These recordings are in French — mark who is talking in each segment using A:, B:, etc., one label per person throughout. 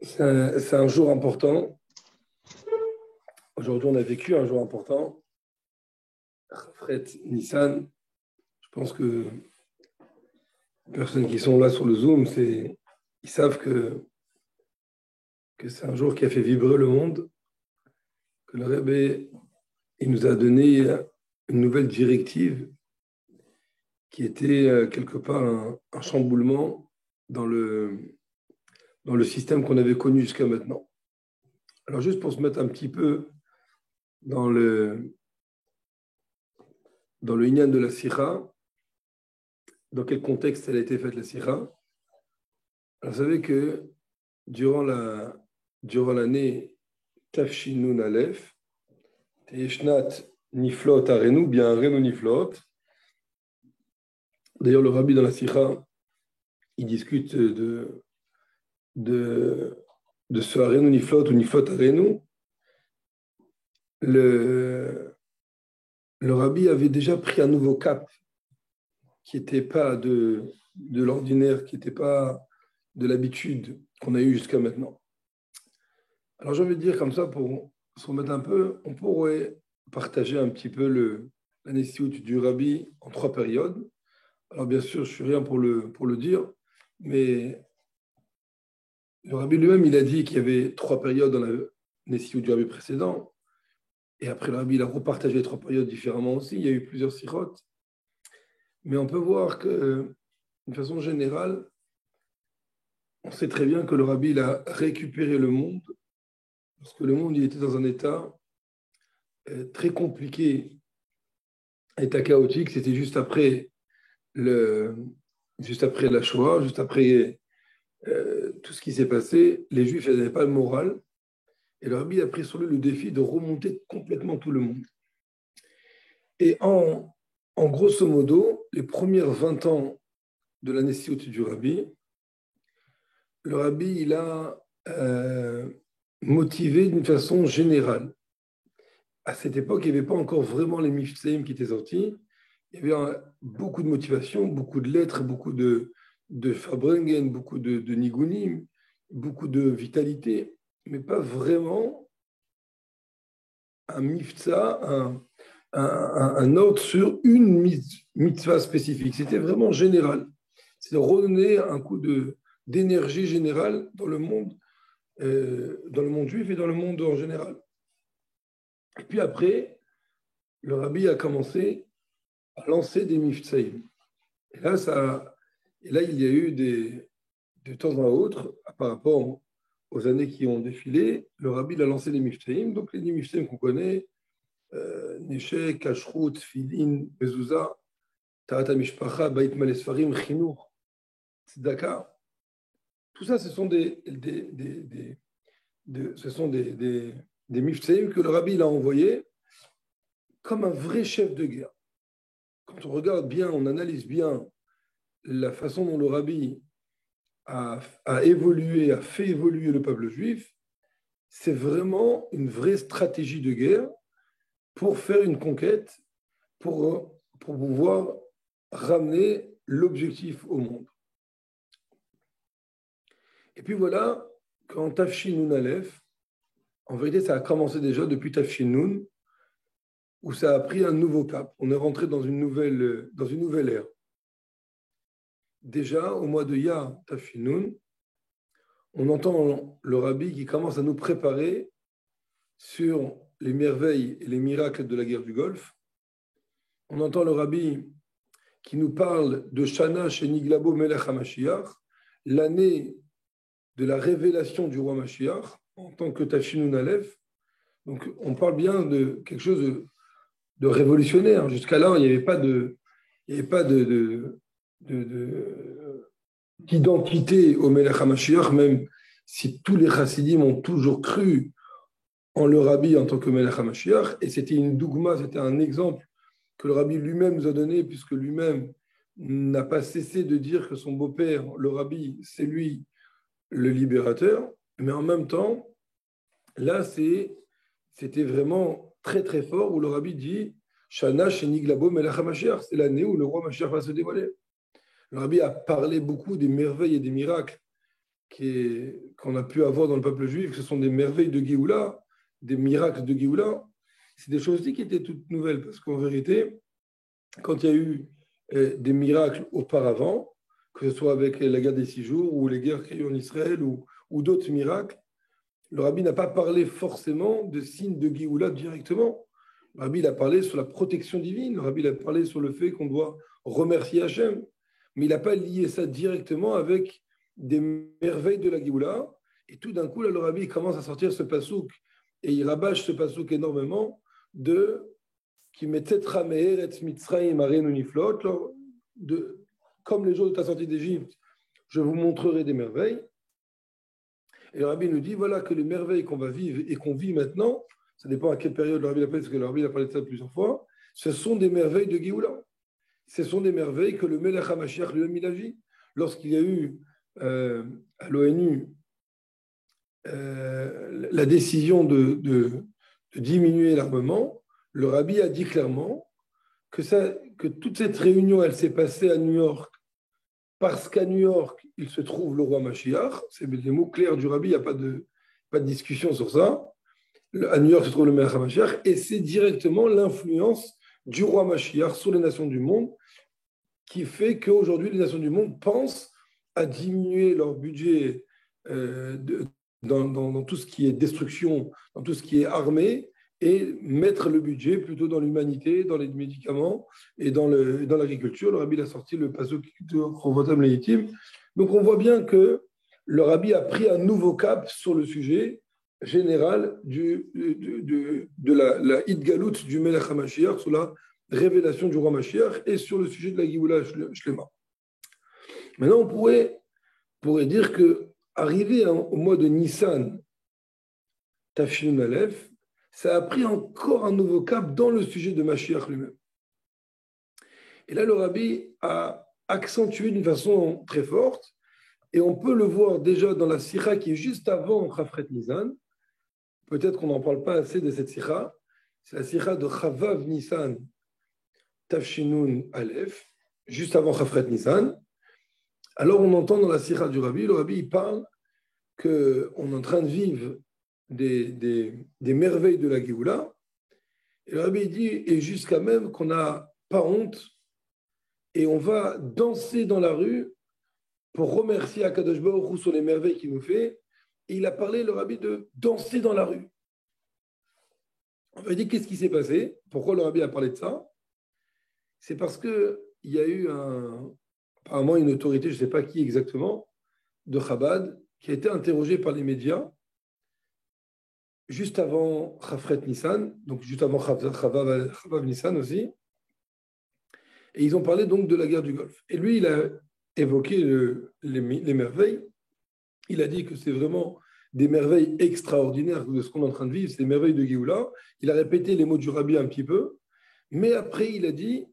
A: C'est un jour important. Aujourd'hui, on a vécu un jour important. Fred, Nissan, je pense que les personnes qui sont là sur le Zoom, ils savent que c'est un jour qui a fait vibrer le monde, que le Rebbe, il nous a donné une nouvelle directive qui était quelque part un chamboulement dans le système qu'on avait connu jusqu'à maintenant. Alors, juste pour se mettre un petit peu dans le inyan de la Sikha, dans quel contexte elle a été faite la Sikha. Alors, vous savez que durant l'année Tafshin Nun Aleph, Yeshnat Niflot Arenu, bien Arenu Niflot. D'ailleurs, le rabbi dans la Sikha, il discute de ce Arenu Niflot ou Niflot Arenu. Le rabbi avait déjà pris un nouveau cap qui n'était pas de l'ordinaire, qui n'était pas de l'habitude qu'on a eu jusqu'à maintenant. Alors j'ai envie de dire comme ça, pour se remettre un peu, on pourrait partager un petit peu la Nessiout du rabbi en 3 périodes. Alors bien sûr, je ne suis rien pour le dire, mais le rabbi lui-même, il a dit qu'il y avait 3 périodes dans la Nessiout du rabbi précédent. Et après, le rabbi, il a repartagé les 3 périodes différemment aussi. Il y a eu plusieurs sirotes. Mais on peut voir que, d'une façon générale, on sait très bien que le rabbi, il a récupéré le monde, parce que le monde, il était dans un état très compliqué, état chaotique. C'était juste après la Shoah, juste après tout ce qui s'est passé. Les Juifs n'avaient pas le moral. Et le rabbi a pris sur lui le défi de remonter complètement tout le monde. Et en grosso modo, les premières 20 ans de la Nessiout du rabbi, le rabbi, il a motivé d'une façon générale. À cette époque, il n'y avait pas encore vraiment les Mifsaïm qui étaient sortis. Il y avait beaucoup de motivation, beaucoup de lettres, beaucoup de Fabrengen, beaucoup de Nigunim, beaucoup de vitalité, mais pas vraiment un Mifsa, un ordre sur une mitzvah spécifique. C'était vraiment général. C'est de redonner un coup d'énergie générale dans le monde juif et dans le monde en général. Et puis après, le rabbi a commencé à lancer des mifsaïm. Et là, il y a eu de temps à autre, par rapport aux années qui ont défilé, le rabbi a lancé des mifsaïm. Donc les mifsaïm qu'on connaît, Neshek, Kashrut, Filin, Mezouza, Tarat HaMishpacha, Bait Malesfarim, Chinour, Tzedaka. Tout ça, ce sont des mifsaïm que le rabbi a envoyés comme un vrai chef de guerre. Quand on regarde bien, on analyse bien la façon dont le rabbi a évolué, a fait évoluer le peuple juif, c'est vraiment une vraie stratégie de guerre pour faire une conquête, pour pouvoir ramener l'objectif au monde. Et puis voilà, quand Tafshin Nun Aleph, en vérité, ça a commencé déjà depuis Tafshin Nun, où ça a pris un nouveau cap. On est rentré dans une nouvelle ère. Déjà, au mois de Iyar Tafshin Nun, on entend le rabbi qui commence à nous préparer sur les merveilles et les miracles de la guerre du Golfe. On entend le rabbi qui nous parle de Shana Sheniglabo Melech HaMashiach, l'année de la révélation du roi Mashiach en tant que Tafshin Nun Aleph. Donc, on parle bien de quelque chose de révolutionnaire. Jusqu'à là, il n'y avait pas d'identité au Melech HaMashiach, même si tous les chassidim ont toujours cru en le rabbi en tant que Melech HaMashiach. Et c'était une dougma, c'était un exemple que le rabbi lui-même nous a donné, puisque lui-même n'a pas cessé de dire que son beau-père, le rabbi, c'est lui le libérateur. Mais en même temps, là, c'était vraiment très très fort, où le rabbi dit Shana Sheniglabo Melech HaMashiach, c'est l'année où le roi Mashiach va se dévoiler. Le rabbi a parlé beaucoup des merveilles et des miracles qu'on a pu avoir dans le peuple juif, que ce sont des merveilles de Géoula, des miracles de Géoula, c'est des choses aussi qui étaient toutes nouvelles, parce qu'en vérité, quand il y a eu des miracles auparavant, que ce soit avec la guerre des 6 jours ou les guerres qu'il y a eu en Israël ou d'autres miracles, le rabbi n'a pas parlé forcément de signes de Géoula directement. Le rabbi a parlé sur la protection divine, le rabbi a parlé sur le fait qu'on doit remercier Hachem, mais il n'a pas lié ça directement avec des merveilles de la Géoula. Et tout d'un coup, là, le rabbi commence à sortir ce pasouk, et il rabâche ce pasouk énormément de qui mettait Eretz Mitzrayim Arenu Niflot, comme les jours de ta sortie d'Égypte, je vous montrerai des merveilles. Et le rabbi nous dit voilà que les merveilles qu'on va vivre et qu'on vit maintenant, ça dépend à quelle période le rabbi a parlé, parce que le rabbi a parlé de ça plusieurs fois, ce sont des merveilles de Géoula. Ce sont des merveilles que le Melech HaMashiach lui-même il a vu. Lorsqu'il y a eu à l'ONU la décision de diminuer l'armement, le rabbi a dit clairement que toute cette réunion, elle s'est passée à New York parce qu'à New York, il se trouve le roi Mashiach. C'est des mots clairs du rabbi, il n'y a pas de discussion sur ça. À New York se trouve le Melech HaMashiach et c'est directement l'influence du roi Mashiach sur les nations du monde qui fait qu'aujourd'hui, les nations du monde pensent à diminuer leur budget dans tout ce qui est destruction, dans tout ce qui est armée, et mettre le budget plutôt dans l'humanité, dans les médicaments et dans l'agriculture. Le rabbi a sorti le pasuk de Chovotam Leitim. Donc on voit bien que le rabbi a pris un nouveau cap sur le sujet général de la Hidgalout du Melech HaMashiach, sur la révélation du roi Mashiach et sur le sujet de la Géoula Shlema. Maintenant, on pourrait dire que arrivé au mois de Nissan, Tafshin Aleph, ça a pris encore un nouveau cap dans le sujet de Mashiach lui-même. Et là, le rabbi a accentué d'une façon très forte, et on peut le voir déjà dans la sikha qui est juste avant Chafret Nisan. Peut-être qu'on n'en parle pas assez de cette sikha. C'est la sikha de Chavav Nisan, Tafshinun Aleph, juste avant Chafret Nisan. Alors on entend dans la sikha du rabbi, le rabbi il parle qu'on est en train de vivre des merveilles de la Géoula. Et le rabbi dit, et jusqu'à même qu'on n'a pas honte, et on va danser dans la rue pour remercier Akadosh Baruch Hu sur les merveilles qu'il nous fait. Et il a parlé, le rabbi, de danser dans la rue. On va dire, qu'est-ce qui s'est passé? Pourquoi le rabbi a parlé de ça? C'est parce qu'il y a eu apparemment une autorité, je ne sais pas qui exactement, de Chabad, qui a été interrogée par les médias juste avant Chafret Nissan, donc juste avant Chavav Nissan aussi. Et ils ont parlé donc de la guerre du Golfe. Et lui, il a évoqué les merveilles. Il a dit que c'est vraiment des merveilles extraordinaires de ce qu'on est en train de vivre, c'est des merveilles de Géoula. Il a répété les mots du rabbi un petit peu. Mais après, il a dit,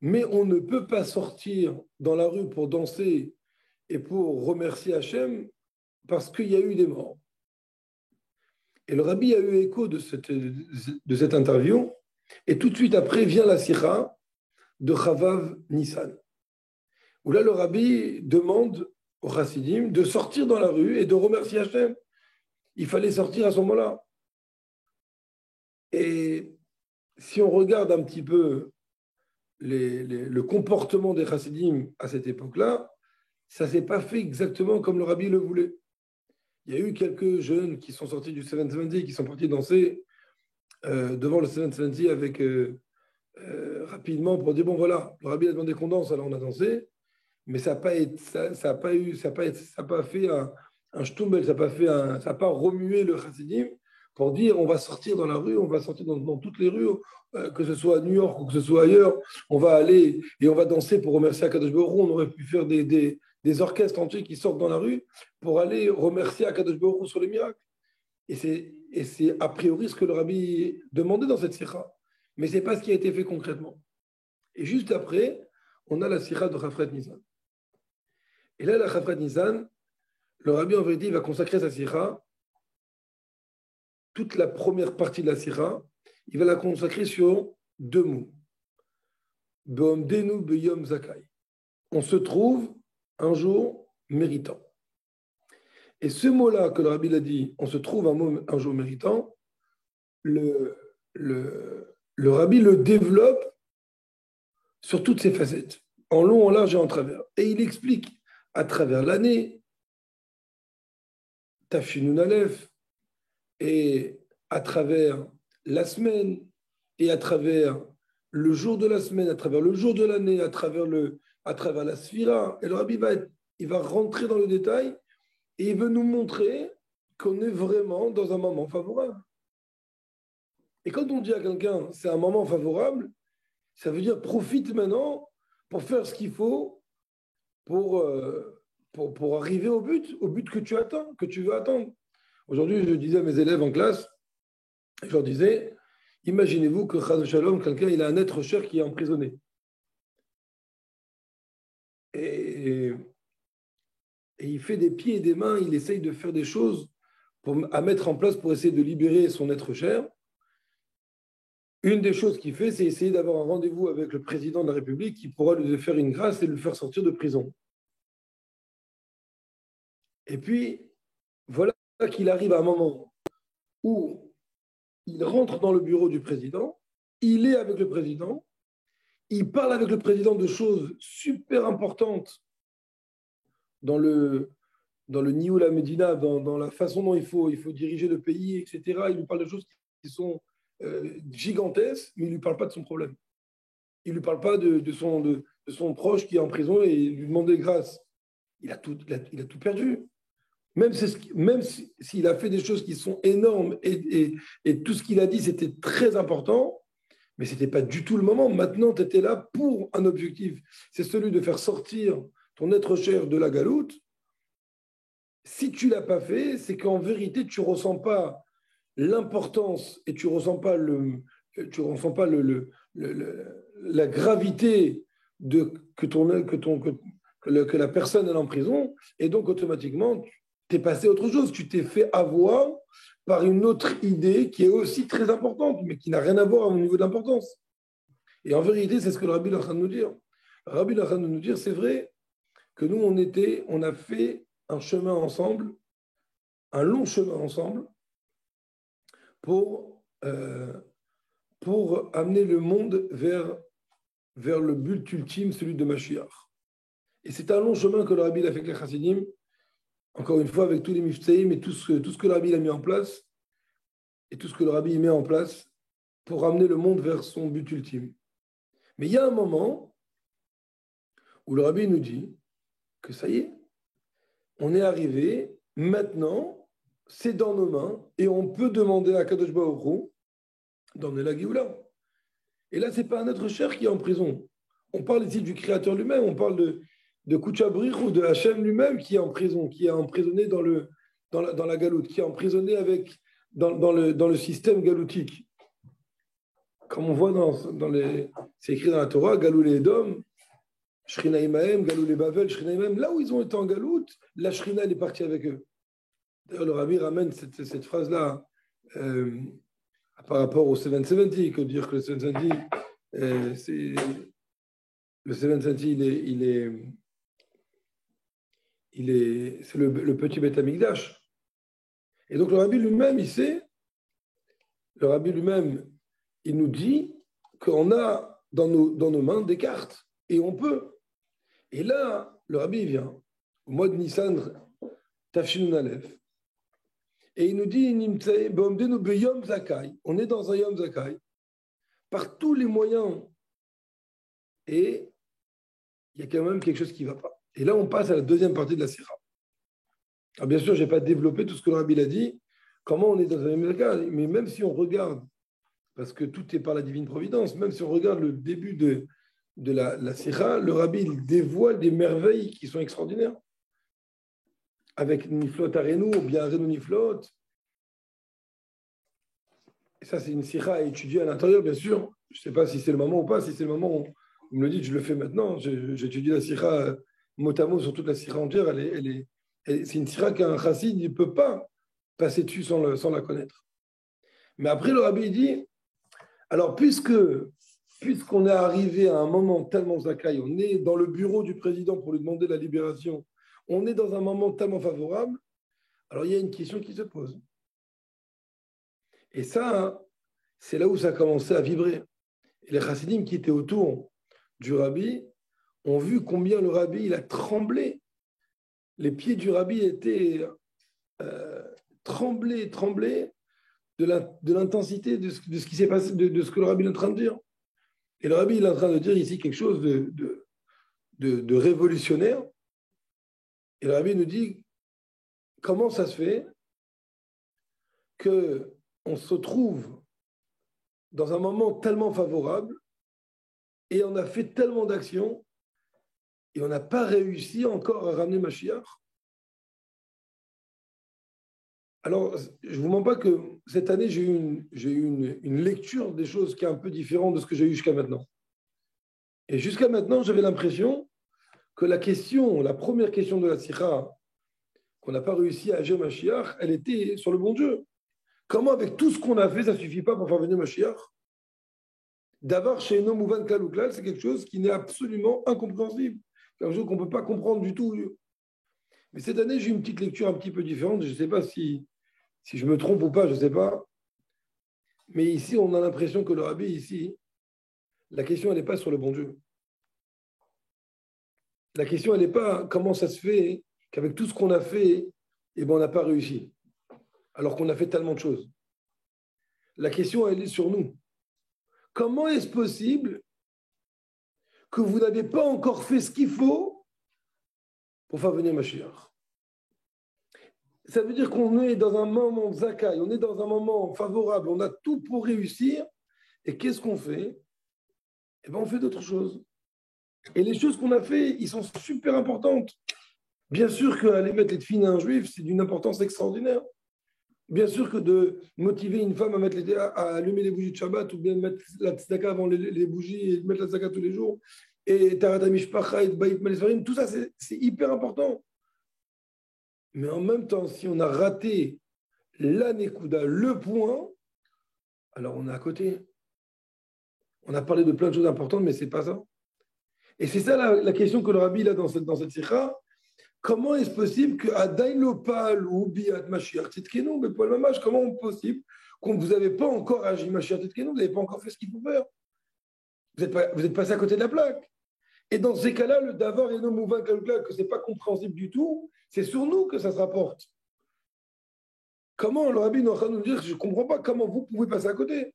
A: mais on ne peut pas sortir dans la rue pour danser et pour remercier Hachem parce qu'il y a eu des morts. Et le rabbi a eu écho de cette interview. Et tout de suite après vient la sikha de Chavav Nissan, où là le rabbi demande aux chassidim de sortir dans la rue et de remercier Hachem. Il fallait sortir à ce moment-là. Et si on regarde un petit peu le comportement des chassidim à cette époque-là, ça ne s'est pas fait exactement comme le rabbi le voulait. Il y a eu quelques jeunes qui sont sortis du 770, qui sont partis danser devant le 770 avec rapidement pour dire bon voilà, le rabbi a demandé qu'on danse, alors on a dansé, mais ça n'a pas fait un shtumbel, ça n'a pas remué le chassidim pour dire on va sortir dans la rue, on va sortir dans toutes les rues, que ce soit à New York ou que ce soit ailleurs, on va aller et on va danser pour remercier Akadosh Baruch Hu. On aurait pu faire des orchestres entiers qui sortent dans la rue pour aller remercier Akadosh Baruch Hu sur les miracles. Et c'est a priori ce que le rabbi demandait dans cette sikha. Mais ce n'est pas ce qui a été fait concrètement. Et juste après, on a la sikha de Chafret Nisan. Et là, la Chafret Nisan, le rabbi en vérité, il va consacrer sa sikha, toute la première partie de la sikha, il va la consacrer sur 2 mots. Be'omdenu beyom zakai. On se trouve un jour méritant. Et ce mot-là que le rabbi a dit, on se trouve un jour méritant, le, le rabbi le développe sur toutes ses facettes, en long, en large et en travers. Et il explique à travers l'année, Tafshinun Aleph, et à travers la semaine, et à travers le jour de la semaine, à travers le jour de l'année, à travers la sphira. Et le rabbi il va rentrer dans le détail et il veut nous montrer qu'on est vraiment dans un moment favorable. Et quand on dit à quelqu'un c'est un moment favorable, ça veut dire profite maintenant pour faire ce qu'il faut pour arriver au but que tu attends, que tu veux attendre. Aujourd'hui, je disais à mes élèves en classe, je leur disais, imaginez-vous que Chas Shalom, quelqu'un, il a un être cher qui est emprisonné. Et il fait des pieds et des mains, il essaye de faire des choses à mettre en place pour essayer de libérer son être cher. Une des choses qu'il fait, c'est essayer d'avoir un rendez-vous avec le président de la République qui pourra lui faire une grâce et le faire sortir de prison. Et puis, voilà qu'il arrive à un moment où il rentre dans le bureau du président, il est avec le président, il parle avec le président de choses super importantes dans le Nioul la Médina, dans la façon dont il faut diriger le pays, etc. Il lui parle de choses qui sont gigantesques, mais il ne lui parle pas de son problème. Il ne lui parle pas de son proche qui est en prison et lui demander grâce. Il a tout perdu. Même s'il a fait des choses qui sont énormes et tout ce qu'il a dit, c'était très important, mais ce n'était pas du tout le moment. Maintenant, tu étais là pour un objectif. C'est celui de faire sortir ton être cher de la galoute. Si tu ne l'as pas fait, c'est qu'en vérité, tu ne ressens pas l'importance et tu ne ressens pas, la gravité que la personne est en prison. Et donc, automatiquement, tu es passé à autre chose. Tu t'es fait avoir par une autre idée qui est aussi très importante, mais qui n'a rien à voir au niveau d'importance. Et en vérité, c'est ce que le rabbi est en train de nous dire. Le rabbi est en train de nous dire, c'est vrai que nous, on a fait un chemin ensemble, un long chemin ensemble, pour amener le monde vers le but ultime, celui de Mashiach. Et c'est un long chemin que le rabbi a fait avec les chassidim, encore une fois, avec tous les miftaïm et tout ce que le rabbi a mis en place, et tout ce que le rabbi met en place pour amener le monde vers son but ultime. Mais il y a un moment où le rabbi nous dit que ça y est, on est arrivé, maintenant, c'est dans nos mains, et on peut demander à Kadosh Baruch Hu d'emmener la Géoula. Et là, ce n'est pas un être cher qui est en prison. On parle ici du Créateur lui-même, on parle de Kouchabrich ou de Hachem lui-même qui est en prison, qui est emprisonné dans la galoute, qui est emprisonné dans le système galoutique. Comme on voit c'est écrit dans la Torah, Galou les Edom, Shrina Imahem, Galou les Bavel, Shrina Imahem, là où ils ont été en galoute, la Shrina elle est partie avec eux. D'ailleurs, le Rabbi ramène cette phrase-là par rapport au 770, que dire que le 770, c'est le petit Beth Amikdash. Et donc le Rabbi lui-même, il nous dit qu'on a dans nos mains des cartes, et on peut. Et là, le Rabbi vient, au mois de Nissan, Tafshinun Aleph, et il nous dit, on est dans un Yom Zakai, par tous les moyens, et il y a quand même quelque chose qui ne va pas. Et là, on passe à la deuxième partie de la Sira. Alors bien sûr, je n'ai pas développé tout ce que le Rabbi a dit, comment on est dans un Yom Zakai, mais même si on regarde, parce que tout est par la divine providence, même si on regarde le début de la Sira, le Rabbi il dévoile des merveilles qui sont extraordinaires. Avec Niflot Arenu, ou bien Arenu Niflot. Et ça, c'est une Sira à étudier à l'intérieur, bien sûr. Je ne sais pas si c'est le moment ou pas. Si c'est le moment, vous me le dites, je le fais maintenant. J'étudie la Sira mot à mot sur toute la Sira entière. C'est une Sira qu'un chassid ne peut pas passer dessus sans la connaître. Mais après, le Rabbi dit, alors puisqu'on est arrivé à un moment tellement zakai, on est dans le bureau du président pour lui demander la libération, on est dans un moment tellement favorable, Alors il y a une question qui se pose. Et ça, c'est là où ça a commencé à vibrer. Et les chassidim qui étaient autour du rabbi ont vu combien le rabbi il a tremblé. Les pieds du rabbi étaient tremblés de l'intensité de ce qui s'est passé, de ce que le rabbi est en train de dire. Et le rabbi il est en train de dire ici quelque chose de révolutionnaire. Et le rabbi nous dit comment ça se fait qu'on se trouve dans un moment tellement favorable et on a fait tellement d'actions et on n'a pas réussi encore à ramener Mashiach. Alors, je ne vous mens pas que cette année, j'ai eu une lecture des choses qui est un peu différente de ce que j'ai eu jusqu'à maintenant. Et jusqu'à maintenant, j'avais l'impression que la première question de la Sikha, qu'on n'a pas réussi à agir Mashiach, elle était sur le bon Dieu. Comment, avec tout ce qu'on a fait, ça ne suffit pas pour faire venir Mashiach? D'avoir chez nos Mouvan Kalouklal, c'est quelque chose qui n'est absolument incompréhensible. C'est quelque chose qu'on ne peut pas comprendre du tout. Mais cette année, j'ai eu une petite lecture un petit peu différente. Je ne sais pas si je me trompe ou pas, je ne sais pas. Mais ici, on a l'impression que le rabbi, ici, la question, elle n'est pas sur le bon Dieu. La question, elle n'est pas comment ça se fait qu'avec tout ce qu'on a fait, eh ben, on n'a pas réussi, alors qu'on a fait tellement de choses. La question, elle est sur nous. Comment est-ce possible que vous n'avez pas encore fait ce qu'il faut pour faire venir Mashiach? Ça veut dire qu'on est dans un moment zakai, on est dans un moment favorable, on a tout pour réussir. Et qu'est-ce qu'on fait? Eh bien, on fait d'autres choses. Et les choses qu'on a fait, ils sont super importantes. Bien sûr qu'aller mettre les tefilines à un juif, c'est d'une importance extraordinaire. Bien sûr que de motiver une femme à allumer les bougies de Shabbat ou bien de mettre la tzedaka avant les bougies et de mettre la tzedaka tous les jours, et Tarat Mishpacha et Baït Malesfarim, tout ça, c'est hyper important. Mais en même temps, si on a raté la Nekuda, le point, alors on est à côté. On a parlé de plein de choses importantes, mais ce n'est pas ça. Et c'est ça la question que le rabbi a dans cette sikha. Comment est-ce possible que Adain Lopal ou Biat Mashiach Titkenu, mais Paul Mamash, comment est-ce possible qu'on vous n'avez pas encore agi Mashiach Titkenu, vous n'avez pas encore fait ce qu'il faut faire? Vous êtes passé à côté de la plaque. Et dans ces cas-là, le Davar et nos Mouvan Kalukla, que ce n'est pas compréhensible du tout, c'est sur nous que ça se rapporte. Comment le rabbi est en train de nous dire, je ne comprends pas comment vous pouvez passer à côté.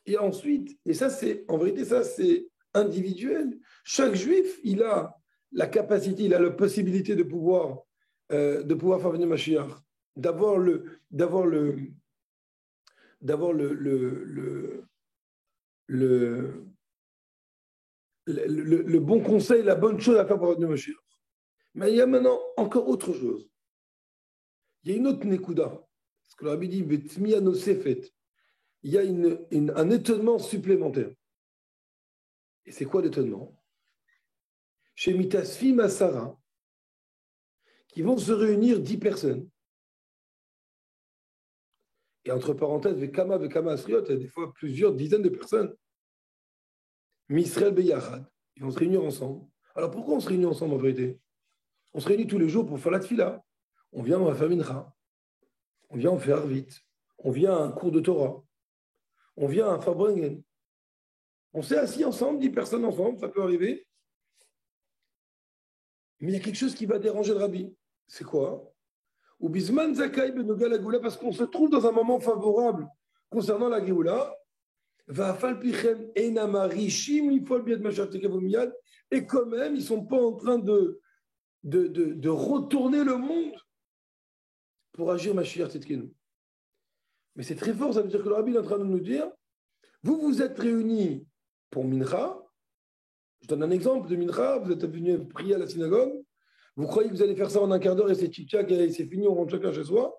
A: Et ensuite, et ça c'est, en vérité, ça c'est individuel. Chaque juif, il a la capacité, il a la possibilité de pouvoir faire venir Mashiach, d'avoir le bon conseil, la bonne chose à faire pour venir Mashiach. Mais il y a maintenant encore autre chose. Il y a une autre nekuda. Parce que le rabbi dit, Vetmiya no sefet. Il y a un étonnement supplémentaire. Et c'est quoi l'étonnement? Chez Mitasfi Masara, qui vont se réunir 10 personnes. Et entre parenthèses, Vekama Asriot, il y a des fois plusieurs dizaines de personnes. Misrael Beyachad, ils vont se réunir ensemble. Alors pourquoi on se réunit ensemble en vérité? On se réunit tous les jours pour faire la tfila. On vient, on va faire mincha. On vient, on fait arvit. On vient à un cours de Torah. On vient à Farbringen. On s'est assis ensemble, 10 personnes ensemble, ça peut arriver. Mais il y a quelque chose qui va déranger le rabbi. C'est quoi? Ou Bisman Zakai Benoga la Goula, parce qu'on se trouve dans un moment favorable concernant la Géoula. Et quand même, ils ne sont pas en train de retourner le monde pour agir Mashiach Tzidkenu. Mais c'est très fort, ça veut dire que le rabbi est en train de nous dire, vous vous êtes réunis pour Mincha. Je donne un exemple de Mincha, vous êtes venus prier à la synagogue, vous croyez que vous allez faire ça en un quart d'heure et c'est tchik-tchak et c'est fini, on rentre chacun chez soi.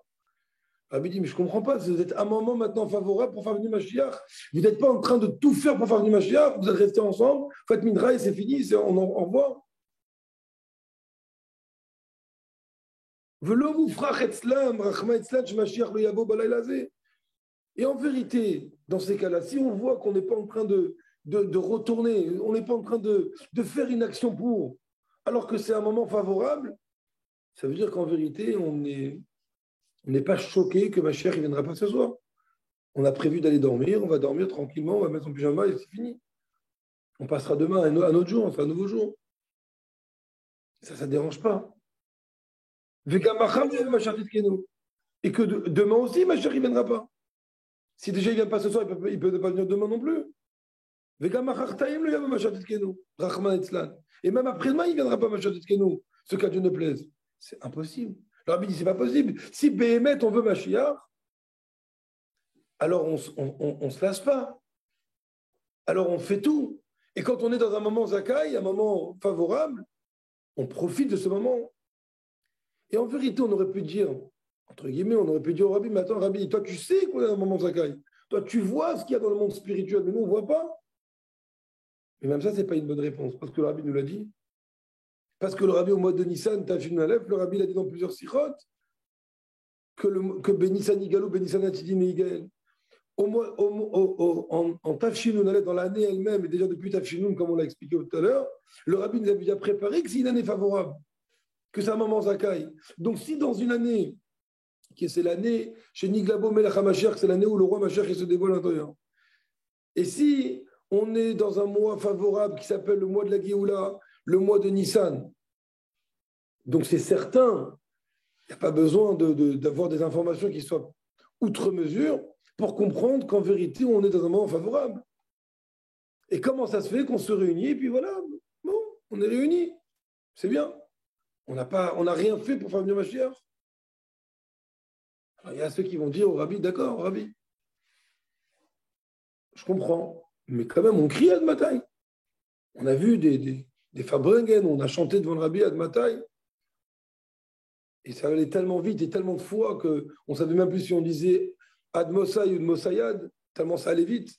A: Le rabbi dit, mais je ne comprends pas, vous êtes à un moment maintenant favorable pour faire venir Mashiach. Vous n'êtes pas en train de tout faire pour faire venir Mashiach, vous êtes restés ensemble, vous faites Mincha et c'est fini, on en revoit. Et en vérité, dans ces cas-là, si on voit qu'on n'est pas en train de retourner, on n'est pas en train de faire une action pour, alors que c'est un moment favorable, Ça veut dire qu'en vérité, on n'est pas choqué que Mashiach ne viendra pas ce soir. On a prévu d'aller dormir, on va dormir tranquillement, on va mettre son pyjama et c'est fini. On passera demain à un autre jour, on fera un nouveau jour. Ça ne dérange pas. Et que demain aussi, Mashiach ne viendra pas. Si déjà il ne vient pas ce soir, il ne peut pas venir demain non plus. Et même après-demain, il ne viendra pas, ce qu'à Dieu ne plaise. C'est impossible. Le rabbi dit, c'est pas possible. Si Béhémet, on veut Mashiach, alors on ne se lasse pas. Alors on fait tout. Et quand on est dans un moment Zakai, un moment favorable, on profite de ce moment. Et en vérité, on aurait pu dire, entre guillemets, on aurait pu dire au rabbi, mais attends, rabbi, toi tu sais qu'on est dans un moment Zakai. Toi tu vois ce qu'il y a dans le monde spirituel, mais nous on ne voit pas. Mais même ça, ce n'est pas une bonne réponse, parce que le rabbi nous l'a dit. Parce que le rabbi, au mois de Nissan, Tafshin Aleph, le rabbi l'a dit dans plusieurs sirotes, que Benissan Igalou, Benissan Atidin et Igael. En Tafshin Aleph, dans l'année elle-même, et déjà depuis Tafshin, comme on l'a expliqué tout à l'heure, le rabbi nous a déjà préparé que c'est une année favorable, que c'est un moment Zakai. Donc si dans une année, qui c'est l'année chez Niglabo Melech HaMashiach, c'est l'année où le roi Mashiach se dévoile à l'intérieur. Et si on est dans un mois favorable qui s'appelle le mois de la Géoula, le mois de Nissan. Donc c'est certain, il n'y a pas besoin d'avoir des informations qui soient outre mesure pour comprendre qu'en vérité, on est dans un moment favorable. Et comment ça se fait qu'on se réunit et puis voilà, bon, on est réunis. C'est bien. On n'a rien fait pour faire venir Mashiach. Alors, il y a ceux qui vont dire au rabbi, d'accord, rabbi, je comprends, mais quand même, on crie à Admatai. On a vu des Fabrengen, on a chanté devant le rabbi Admatai. Et ça allait tellement vite et tellement de fois qu'on ne savait même plus si on disait Ad Mossai ou de Mossayad, tellement ça allait vite.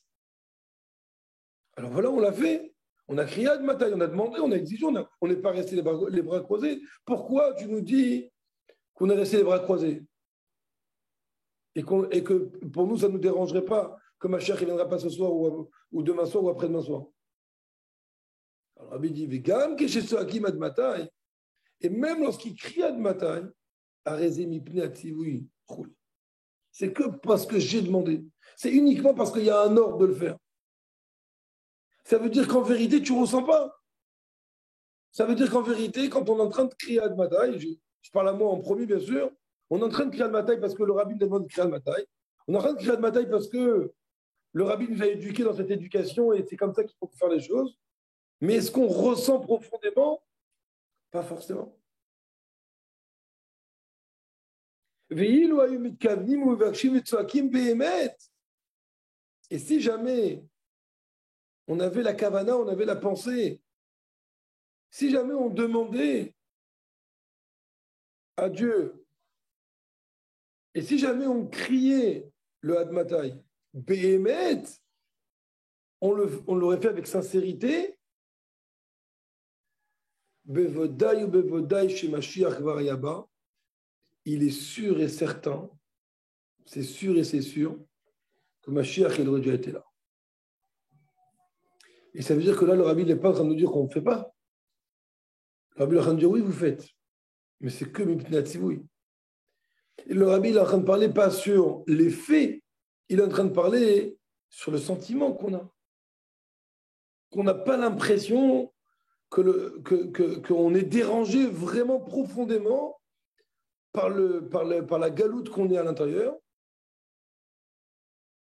A: Alors voilà, on l'a fait. On a crié Ad Matai, on a demandé, on a exigé, on n'est pas resté les bras croisés. Pourquoi tu nous dis qu'on est resté les bras croisés et que pour nous, ça ne nous dérangerait pas que Mashiach ne viendra pas ce soir ou demain soir ou après-demain soir. Alors Rabbi dit Vegam Kesheso Hakim Ad Matai. Et même lorsqu'il crie Ad Matai, c'est que parce que j'ai demandé. C'est uniquement parce qu'il y a un ordre de le faire. Ça veut dire qu'en vérité, tu ne ressens pas. Ça veut dire qu'en vérité, quand on est en train de crier Ad Matai, je parle à moi en premier, bien sûr, on est en train de crier Ad Matai parce que le rabbi nous demande de crier Ad Matai. On est en train de crier Ad Matai parce que le rabbi nous a éduqués dans cette éducation et c'est comme ça qu'il faut faire les choses. Mais est-ce qu'on ressent profondément? Pas forcément. Et si jamais on avait la kavana, on avait la pensée, si jamais on demandait à Dieu, et si jamais on criait le Hadmatai, Behemet, on l'aurait fait avec sincérité, Bevodai ou Bevodai chez Mashiach Variaba, il est sûr et certain, c'est sûr et c'est sûr, que Mashiach il aurait déjà été là. Et ça veut dire que là, le rabbi n'est pas en train de nous dire qu'on ne fait pas. Le rabbi est en train de dire oui, vous faites. Mais c'est que Mipnat Sivoui. Et le rabbi il est en train de parler pas sur les faits, il est en train de parler sur le sentiment qu'on a. Qu'on n'a pas l'impression qu'on est dérangé vraiment profondément par la galoute qu'on est à l'intérieur.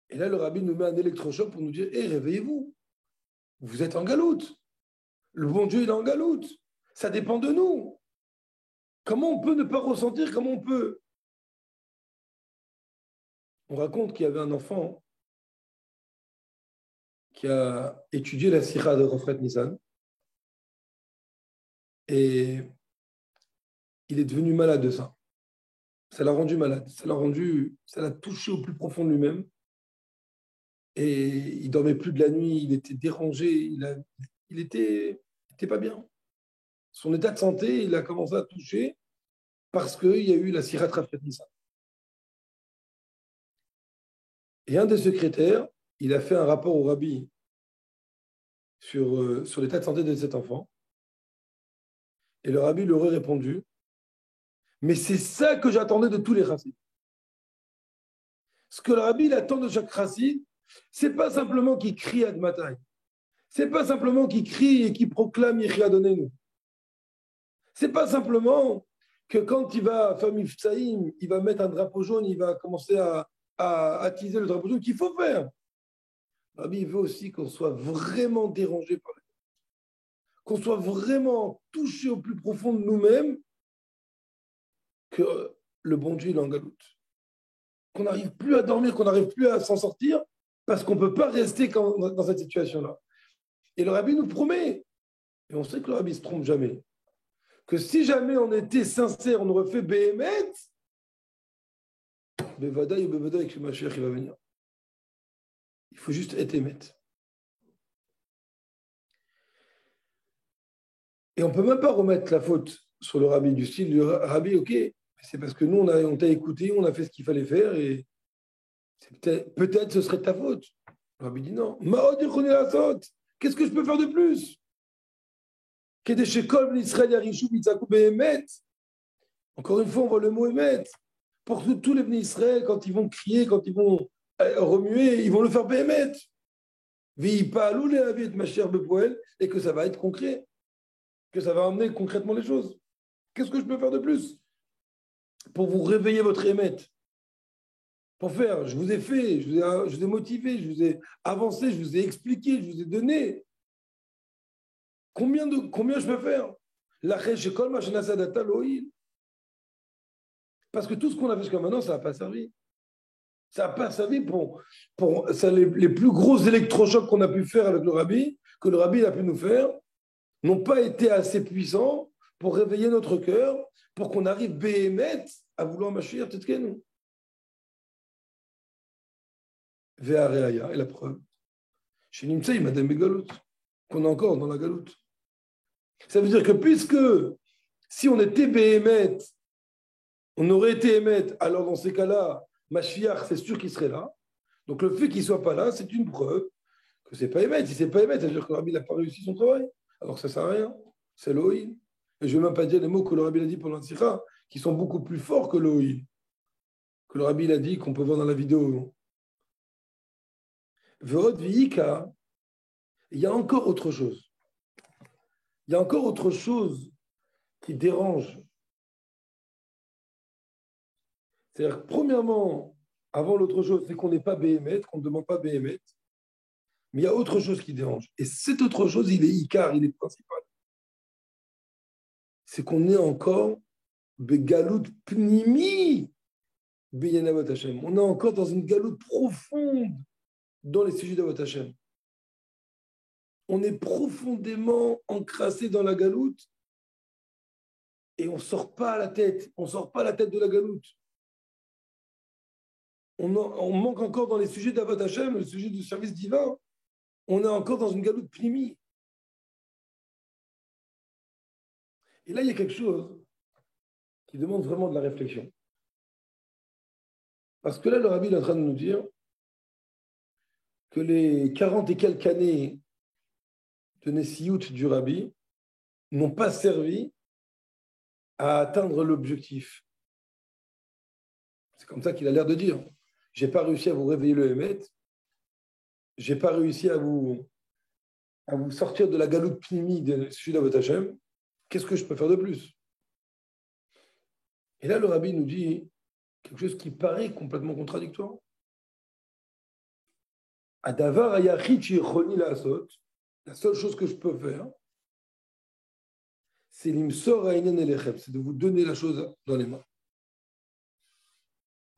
A: Et là, le rabbi nous met un électrochoc pour nous dire hé, réveillez-vous. Vous êtes en galoute. Le bon Dieu, il est en galoute. Ça dépend de nous. Comment on peut ne pas ressentir? Comment on peut? On raconte qu'il y avait un enfant qui a étudié la sira de Rofret Nissan et il est devenu malade de ça. Ça l'a rendu malade. Ça l'a touché au plus profond de lui-même. Et il dormait plus de la nuit, il était dérangé, il était pas bien. Son état de santé, il a commencé à toucher parce qu'il y a eu la sira de Rofret Nissan. Et un des secrétaires, il a fait un rapport au rabbi sur l'état de santé de cet enfant. Et le rabbi lui aurait répondu Mais c'est ça que j'attendais de tous les chassidim. Ce que le rabbi il attend de chaque chassid, c'est pas simplement qu'il crie Admatai. C'est pas simplement qu'il crie et qu'il proclame Yehi Adonenu. C'est pas simplement que quand il va faire Mifsaïm, il va mettre un drapeau jaune, il va commencer à attiser le drapeau jaune qu'il faut faire. Le rabbi il veut aussi qu'on soit vraiment dérangé par lui, qu'on soit vraiment touché au plus profond de nous-mêmes que le bon Dieu il est en galoute. Qu'on n'arrive plus à dormir, qu'on n'arrive plus à s'en sortir parce qu'on ne peut pas rester dans cette situation-là. Et le rabbi nous promet, et on sait que le rabbi ne se trompe jamais, que si jamais on était sincère, on aurait fait Béhémet, Bevadaï ou Bevadaï que Mashiach il va venir. Il faut juste être émet. Et on ne peut même pas remettre la faute sur le rabbi du style du rabbi, ok, c'est parce que nous, on t'a écouté, on a fait ce qu'il fallait faire et peut-être ce serait de ta faute. Le rabbi dit non. Qu'est-ce que je peux faire de plus? Encore une fois, on voit le mot émet. Pour tous les Bnei Israël, quand ils vont crier, quand ils vont remuer, ils vont le faire béhémet. Et que ça va être concret. Que ça va amener concrètement les choses. Qu'est-ce que je peux faire de plus pour vous réveiller votre émet? Pour faire, je vous ai fait, je vous ai motivé, je vous ai avancé, je vous ai expliqué, je vous ai donné. Combien je peux faire? Parce que tout ce qu'on a fait jusqu'à maintenant, ça n'a pas servi. Ça n'a pas servi pour ça, les plus gros électrochocs qu'on a pu faire avec le rabbi, que le rabbi a pu nous faire, n'ont pas été assez puissants pour réveiller notre cœur, pour qu'on arrive béhémet à vouloir Mashiach Tzidkenu. Et la preuve, chez Nimtsaï, Madame Begalout, qu'on est encore dans la galoute. Ça veut dire que puisque si on était béhémet, on aurait été émet, alors dans ces cas-là, Mashiach, c'est sûr qu'il serait là. Donc le fait qu'il ne soit pas là, c'est une preuve que ce n'est pas émet. Si ce n'est pas émet, ça veut dire que le rabbi n'a pas réussi son travail. Alors ça ne sert à rien. C'est l'oïl. Et je ne vais même pas dire les mots que le rabbi a dit pendant le sikha, qui sont beaucoup plus forts que l'oïl. Que le rabbi a dit, qu'on peut voir dans la vidéo. V'od v'yika, il y a encore autre chose. Il y a encore autre chose qui dérange. C'est-à-dire, premièrement, avant l'autre chose, c'est qu'on n'est pas béhémet, qu'on ne demande pas béhémet. Mais il y a autre chose qui dérange. Et cette autre chose, il est Icar, il est principal. C'est qu'on est encore begalout pnimi beyanavot Hashem. On est encore dans une galoute profonde dans les sujets d'Avot Hashem. On est profondément encrassé dans la galoute et on ne sort pas la tête. On ne sort pas la tête de la galoute. On manque encore dans les sujets d'Avot Hashem, le sujet du service divin. On est encore dans une galoute pnimi. Et là, il y a quelque chose qui demande vraiment de la réflexion. Parce que là, le rabbi est en train de nous dire que les 40 et quelques années de Nessiout du rabbi n'ont pas servi à atteindre l'objectif. C'est comme ça qu'il a l'air de dire. Je n'ai pas réussi à vous réveiller le Hémet. Je n'ai pas réussi à vous sortir de la galoute pnimi de celui d'Avot Hashem. Qu'est-ce que je peux faire de plus? Et là, le rabbi nous dit quelque chose qui paraît complètement contradictoire. Adavar ayachid shechoni la'asot, la seule chose que je peux faire, c'est l'imsor ha'inyan elechem, c'est de vous donner la chose dans les mains.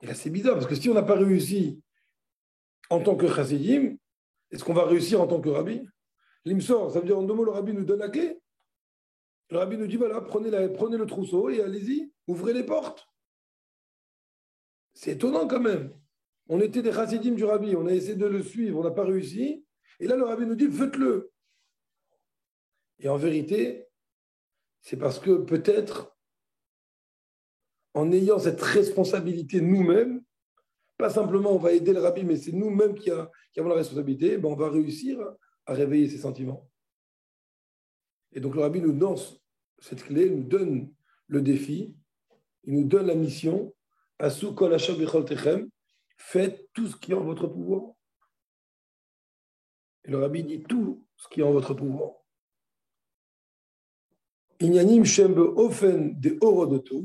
A: Et là, c'est bizarre, parce que si on n'a pas réussi en tant que chassidim, est-ce qu'on va réussir en tant que rabbi? L'imsor, ça veut dire en deux mots, le rabbi nous donne la clé. Le rabbi nous dit, voilà, prenez le trousseau et allez-y, ouvrez les portes. C'est étonnant quand même. On était des chassidim du rabbi, on a essayé de le suivre, on n'a pas réussi. Et là, le rabbi nous dit, faites-le. Et en vérité, c'est parce que peut-être, en ayant cette responsabilité nous-mêmes, pas simplement on va aider le rabbi, mais c'est nous-mêmes qui avons la responsabilité, ben on va réussir à réveiller ces sentiments. Et donc le rabbi nous donne cette clé, nous donne le défi Il nous donne la mission, Asu kol asher bicholtechem, faites tout ce qui est en votre pouvoir. Et le rabbi dit tout ce qui est en votre pouvoir. Inyanim shem be'ofen de orodoto,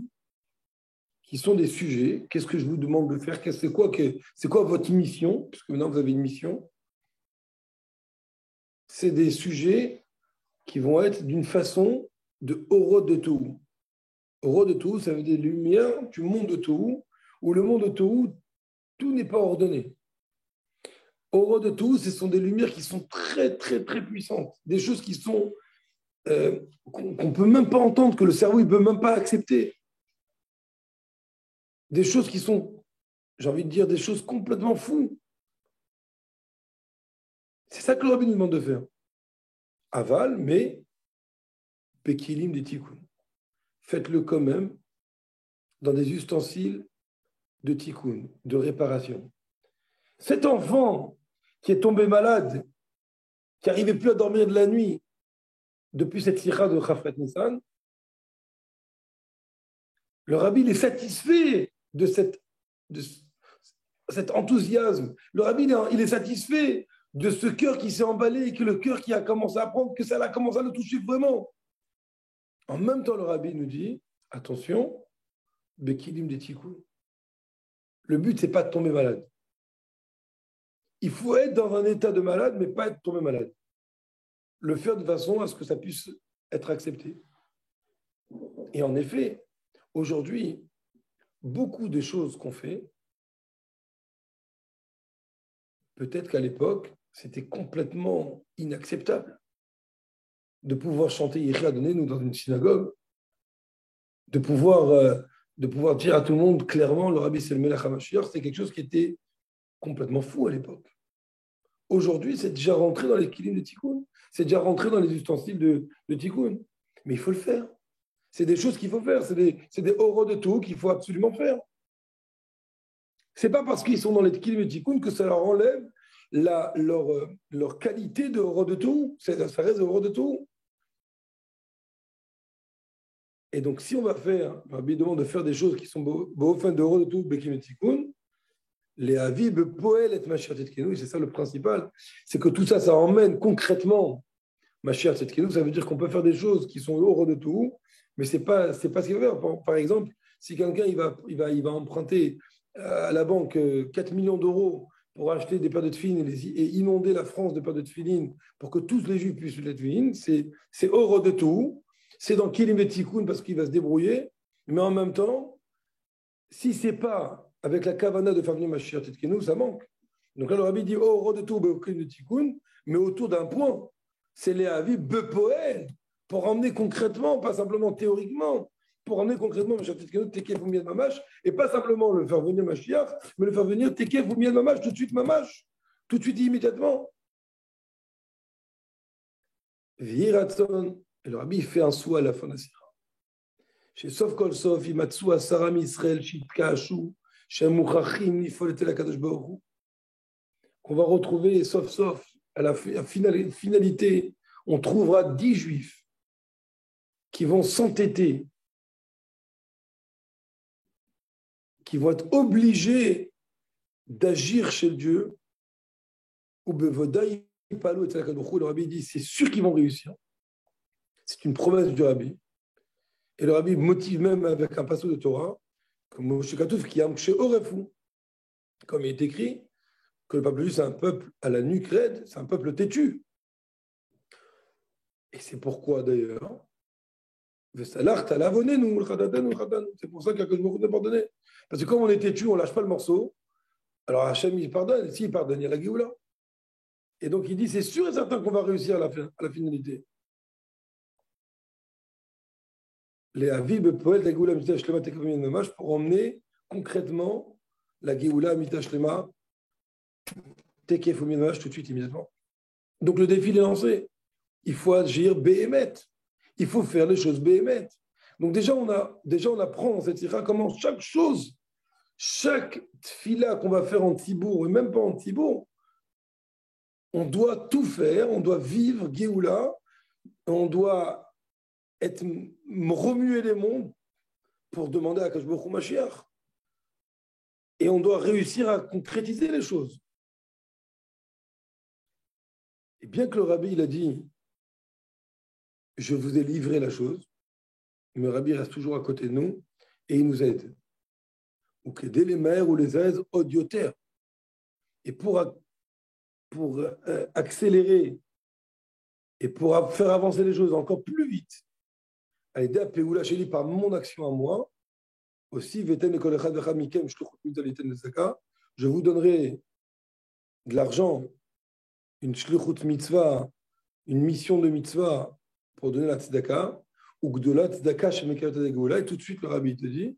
A: qui sont des sujets. Qu'est-ce que je vous demande de faire? C'est quoi votre mission? Parce que maintenant vous avez une mission. C'est des sujets qui vont être d'une façon de orodoto. Orodoto, ça veut dire lumière du monde de Tohu, où le monde de Tohu, tout n'est pas ordonné. Orodoto, ce sont des lumières qui sont très, très, très puissantes. Des choses qui sont qu'on ne peut même pas entendre, que le cerveau ne peut même pas accepter. Des choses qui sont, j'ai envie de dire, des choses complètement fous. C'est ça que le rabbi nous demande de faire. Aval, mais Pekilim des Tikkun. Faites-le quand même dans des ustensiles de Tikkun, de réparation. Cet enfant qui est tombé malade, qui n'arrivait plus à dormir de la nuit depuis cette sikha de Chafret Nissan, le rabbi il est satisfait de cet enthousiasme. Le rabbi il est satisfait de ce cœur qui s'est emballé et que le cœur qui a commencé à prendre, que ça a commencé à le toucher vraiment. En même temps, le rabbi nous dit, attention, Bekilim des Tikkun. Le but, ce n'est pas de tomber malade. Il faut être dans un état de malade, mais pas être tombé malade. Le faire de façon à ce que ça puisse être accepté. Et en effet, aujourd'hui, beaucoup de choses qu'on fait, peut-être qu'à l'époque, c'était complètement inacceptable de pouvoir chanter Yéhi Adonai-nous dans une synagogue, de pouvoir dire à tout le monde clairement, le Rabbi c'est le Melech HaMashiach, c'est quelque chose qui était complètement fou à l'époque. Aujourd'hui, c'est déjà rentré dans les kilim de Tikkun, c'est déjà rentré dans les ustensiles de Tikkun. Mais il faut le faire. C'est des choses qu'il faut faire, c'est des horreurs de tout qu'il faut absolument faire. C'est pas parce qu'ils sont dans les kilim de Tikkun que ça leur enlève leur qualité de horreur de tout. Ça reste de horreur de tout. Et donc, si on va faire, Rabbi demande de faire des choses qui sont beau fin de horreur de tout, Bekim et Tikkun, les avib poel et Mashiach Tzidkenu, c'est ça le principal, c'est que tout ça, ça emmène concrètement Mashiach Tzidkenu. Ça veut dire qu'on peut faire des choses qui sont hors de tout, mais c'est pas ce qu'il va faire. Par exemple, si quelqu'un il va emprunter à la banque 4 millions d'euros pour acheter des paires de tefilines et inonder la France de paires de tefilines pour que tous les juifs puissent les tefilines, c'est hors de tout. C'est dans Kilim et Tikkun parce qu'il va se débrouiller, mais en même temps, si ce n'est pas avec la kavana de faire venir Mashiach Tzidkenu, ça manque. Donc là, le rabbi dit hors de tout, Kilim et Tikkun, mais autour d'un point. C'est les avis bepoel, pour emmener concrètement, pas simplement théoriquement, pour emmener concrètement Mashiach Tzidkenu, Tekef ou Miad Mamash, et pas simplement le faire venir Mashiach, mais le faire venir Tekef ou Miad Mamash, tout de suite Mamash, tout de suite immédiatement. Viratson. Et le rabbi fait un souhait à la fin de la sira. Chez Sof Kol Sof, Imatsu Asaram Israël, Shitka Ashu, chez Mouchachim, Nifolete la Kadosh Baruch Hu. Qu'on va retrouver, sauf, à la finalité, on trouvera 10 juifs qui vont s'entêter, qui vont être obligés d'agir chez Dieu, ou Bevodaï, Palo, et le rabbi dit c'est sûr qu'ils vont réussir. C'est une promesse du rabbi. Et le rabbi motive même avec un passage de Torah, comme Moshe Katouf, qui a Moshe Orefu, comme il est écrit, que le peuple juif, c'est un peuple à la nuque raide, c'est un peuple têtu. Et c'est pourquoi d'ailleurs, c'est pour ça qu'il nous a pardonné. Parce que comme on est têtu, on ne lâche pas le morceau. Alors Hachem, il pardonne. S'il pardonne, il y a la Géoula. Et donc il dit, c'est sûr et certain qu'on va réussir à la finalité. Les Avib Poel de Géoula Mita Shlema Tekavim Mamash pour emmener concrètement la Géoula Mita Shlema Tekef Mamash tout de suite, immédiatement. Donc le défi est lancé. Il faut agir béhémet. Il faut faire les choses béhémet. Donc déjà on apprend dans cette sira comment chaque chose, chaque tfila qu'on va faire en tibour, et même pas en tibour, on doit tout faire, on doit vivre Géoula, on doit remuer les mondes pour demander à Kashboch ou Mashiach. Et on doit réussir à concrétiser les choses. Et bien que le rabbi il a dit je vous ai livré la chose, mais le rabbi reste toujours à côté de nous et il nous aide. Ou que dès les mers ou les aides audiotaires. Et pour accélérer et pour faire avancer les choses encore plus vite, à aider à Péoula Chéli par mon action à moi, aussi, je vous donnerai de l'argent, une shlichut mitzvah, une mission de mitzvah pour donner la tzedaka, ou gdola tzedaka chez Mekayot Geoula. Et tout de suite, le rabbi te dit,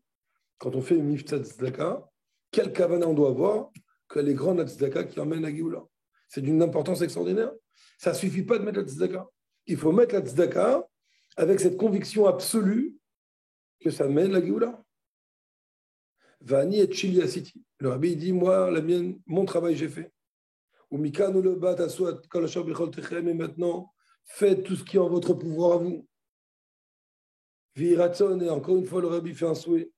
A: quand on fait une mitzvah tzedaka, quel kavana on doit avoir que les grandes tzedaka qui emmènent la Geoula. C'est d'une importance extraordinaire. Ça ne suffit pas de mettre la tzedaka. Il faut mettre la tzedaka avec cette conviction absolue que ça mène la Geoula. Vani et Chili City. Le rabbi dit moi, mon travail j'ai fait. Et maintenant, faites tout ce qui est en votre pouvoir à vous. Et encore une fois, le rabbi fait un souhait.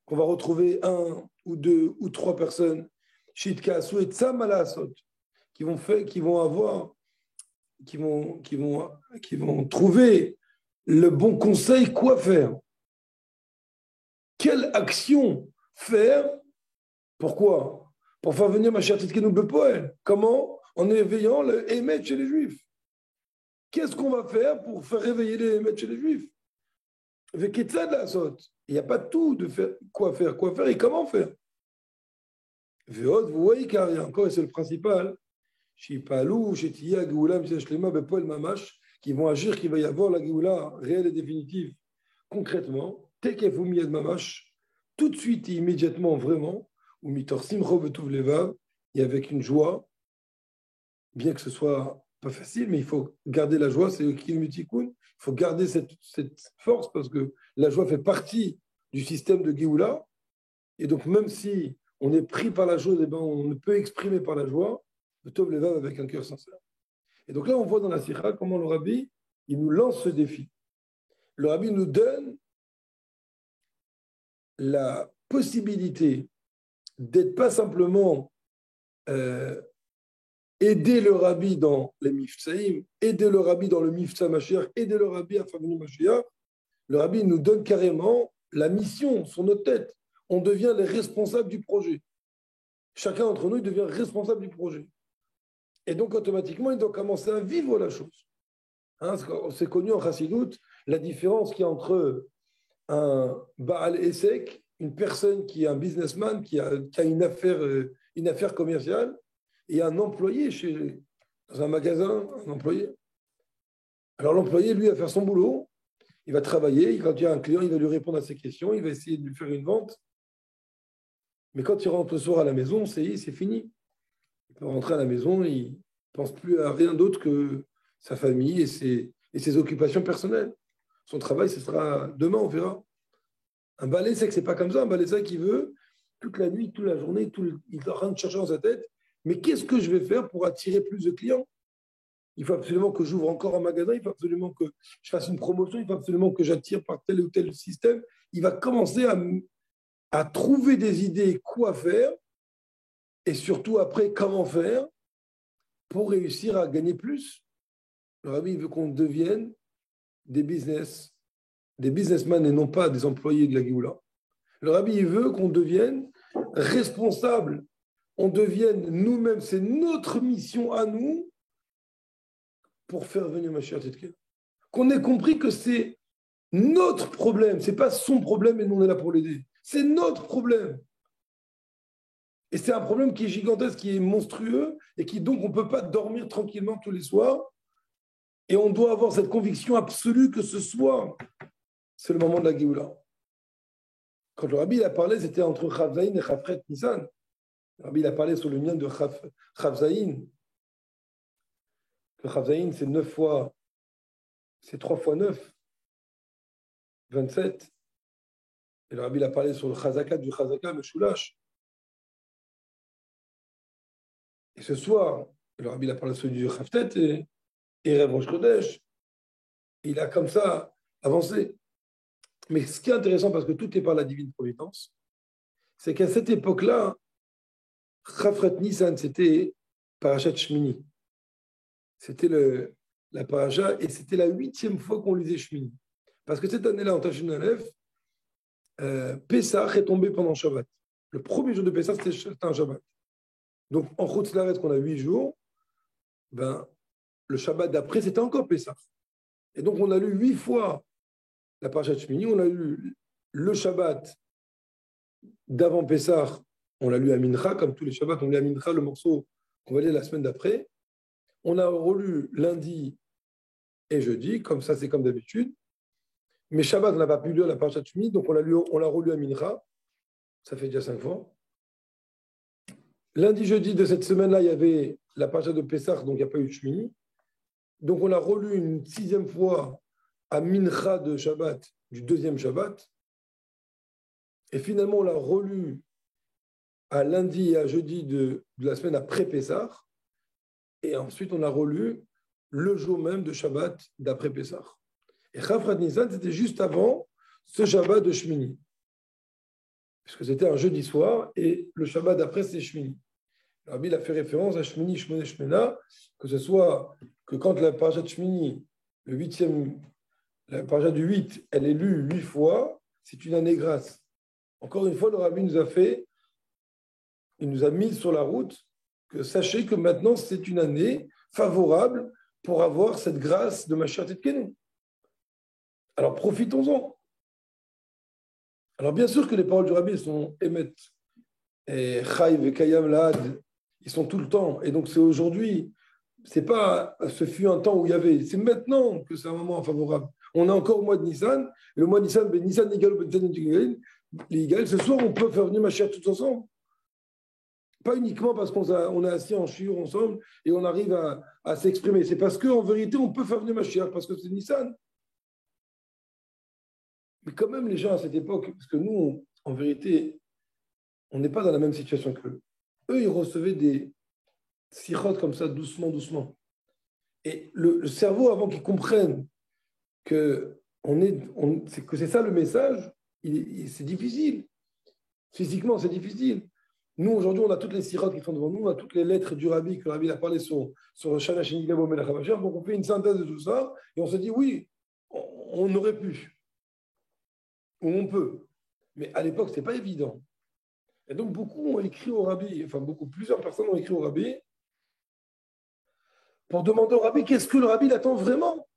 A: Qu'on va retrouver un ou deux ou trois personnes qui vont trouver le bon conseil, quoi faire. Quelle action faire? Pourquoi? Pour faire venir ma chère Titkenu Bepoel. Comment? En éveillant le Hémet chez les Juifs. Qu'est-ce qu'on va faire pour faire réveiller les Hémet chez les Juifs? Avec ça de la saute. Il n'y a pas tout de faire. Quoi faire et comment faire. Vous voyez car il y a encore, et c'est le principal, qui vont agir, qu'il va y avoir la Géoula réelle et définitive. Concrètement, tout de suite et immédiatement, vraiment, et avec une joie, bien que ce soit pas facile, mais il faut garder la joie, c'est le Kilmutikun, il faut garder cette force parce que la joie fait partie du système de Géoula, et donc même si on est pris par la chose, eh ben, on ne peut exprimer par la joie, le Tov Levav avec un cœur sincère. Et donc là, on voit dans la Sikha comment le Rabbi, il nous lance ce défi. Le Rabbi nous donne la possibilité d'être pas simplement aider le Rabbi dans les Mifsaïm, aider le Rabbi dans le Mifsa Mashiach, aider le Rabbi à faire venir Mashiach. Le Rabbi nous donne carrément la mission sur notre tête. On devient les responsables du projet. Chacun d'entre nous devient responsable du projet. Et donc, automatiquement, il doit commencer à vivre la chose. Hein, c'est connu en Chassidut, la différence qu'il y a entre un Baal Essek, une personne qui est un businessman, qui a une affaire commerciale, et un employé dans un magasin, un employé. Alors, l'employé, lui, va faire son boulot, il va travailler, quand il y a un client, il va lui répondre à ses questions, il va essayer de lui faire une vente. Mais quand il rentre le soir à la maison, c'est fini. Il peut rentrer à la maison, il ne pense plus à rien d'autre que sa famille et ses occupations personnelles. Son travail, ce sera demain, on verra. Un balai sec, c'est pas comme ça. Un balai sec, il veut toute la nuit, toute la journée, il est en train de chercher dans sa tête. Mais qu'est-ce que je vais faire pour attirer plus de clients? Il faut absolument que j'ouvre encore un magasin, il faut absolument que je fasse une promotion, il faut absolument que j'attire par tel ou tel système. Il va commencer à trouver des idées, quoi faire, et surtout après, comment faire pour réussir à gagner plus. Le Rabbi veut qu'on devienne des businessmen et non pas des employés de la Géoula. Le Rabbi veut qu'on devienne responsable, on devienne nous-mêmes, c'est notre mission à nous pour faire venir Mashiach Tzidkenu. Qu'on ait compris que c'est notre problème, c'est pas son problème et nous on est là pour l'aider. C'est notre problème. Et c'est un problème qui est gigantesque, qui est monstrueux et qui donc on ne peut pas dormir tranquillement tous les soirs. Et on doit avoir cette conviction absolue que ce soir, c'est le moment de la Géoula. Quand le Rabbi a parlé, c'était entre Chavzaïn et Chafret Nissan. Le Rabbi a parlé sur le lien de Chavzaïn. Le Chavzaïn, c'est 9 fois, c'est 3 fois 9, 27. Et le Rabbi a parlé sur le Chazaka du Chazaka, le Shulash. Et ce soir, le Rabbi a parlé sur du Chavtet et Rev Rosh Chodesh. Il a comme ça avancé. Mais ce qui est intéressant, parce que tout est par la divine providence, c'est qu'à cette époque-là, Chafrat Nissan, c'était Parashat Shmini. C'était la paracha, et c'était la 8e fois qu'on lisait Shmini. Parce que cette année-là, en Tachin Aleph, Pessah est tombé pendant Shabbat. Le premier jour de Pessah, c'était un Shabbat. Donc, en Chutz La'aretz, qu'on a 8 jours, ben, le Shabbat d'après, c'était encore Pessah. Et donc, on a lu 8 fois la paracha de Shmini. On a lu le Shabbat d'avant Pessah, on l'a lu à Mincha, comme tous les Shabbats, on lit à Mincha le morceau qu'on va lire la semaine d'après. On a relu lundi et jeudi, comme ça, c'est comme d'habitude. Mais Shabbat, on n'a pas pu lire la paracha de Shmini, donc on l'a relu à Mincha. Ça fait déjà 5 fois. Lundi, jeudi de cette semaine-là, il y avait la paracha de Pessah, donc il n'y a pas eu de Shmini. Donc on l'a relu une 6e fois à Mincha de Shabbat, du 2e Shabbat. Et finalement, on l'a relu à lundi et à jeudi de la semaine après Pessah. Et ensuite, on a relu le jour même de Shabbat d'après Pessah. Et Chafrat Nissan, c'était juste avant ce Shabbat de Shmini. Puisque c'était un jeudi soir, et le Shabbat d'après, c'est Shmini. Rabbi a fait référence à Shmini, Shmona, Shmena, que ce soit que quand la paracha de Shmini, la paracha du 8, elle est lue 8 fois, c'est une année grasse. Encore une fois, le Rabbi il nous a mis sur la route que sachez que maintenant, c'est une année favorable pour avoir cette grâce de Mashiach Tzidkenu. Alors, profitons-en. Alors, bien sûr que les paroles du Rabbi sont Emet et Chayv et Kayam Lahad, ils sont tout le temps. Et donc, c'est aujourd'hui. C'est pas ce fut un temps où il y avait. C'est maintenant que c'est un moment favorable. On est encore au mois de Nissan. Et le mois de Nissan, Nissan égal, légal. Ce soir, on peut faire venir Mashiach tous ensemble. Pas uniquement parce qu'on est assis en shiur ensemble et on arrive à s'exprimer. C'est parce qu'en vérité, on peut faire venir Mashiach parce que c'est Nissan. Mais quand même, les gens à cette époque, parce que nous, en vérité, on n'est pas dans la même situation qu'eux. Eux, ils recevaient des sirotes comme ça, doucement, doucement. Et le cerveau, avant qu'il comprenne que c'est ça le message, c'est difficile. Physiquement, c'est difficile. Nous, aujourd'hui, on a toutes les sirotes qui sont devant nous, on a toutes les lettres du Rabbi, que le Rabbi a parlé sur Shana Sheni Gabo Melech HaMashiach. Donc, on fait une synthèse de tout ça et on se dit, oui, on aurait pu, ou on peut. Mais à l'époque, ce n'était pas évident. Et donc, beaucoup ont écrit au Rabbi, plusieurs personnes ont écrit au Rabbi pour demander au Rabbi qu'est-ce que le Rabbi attend vraiment.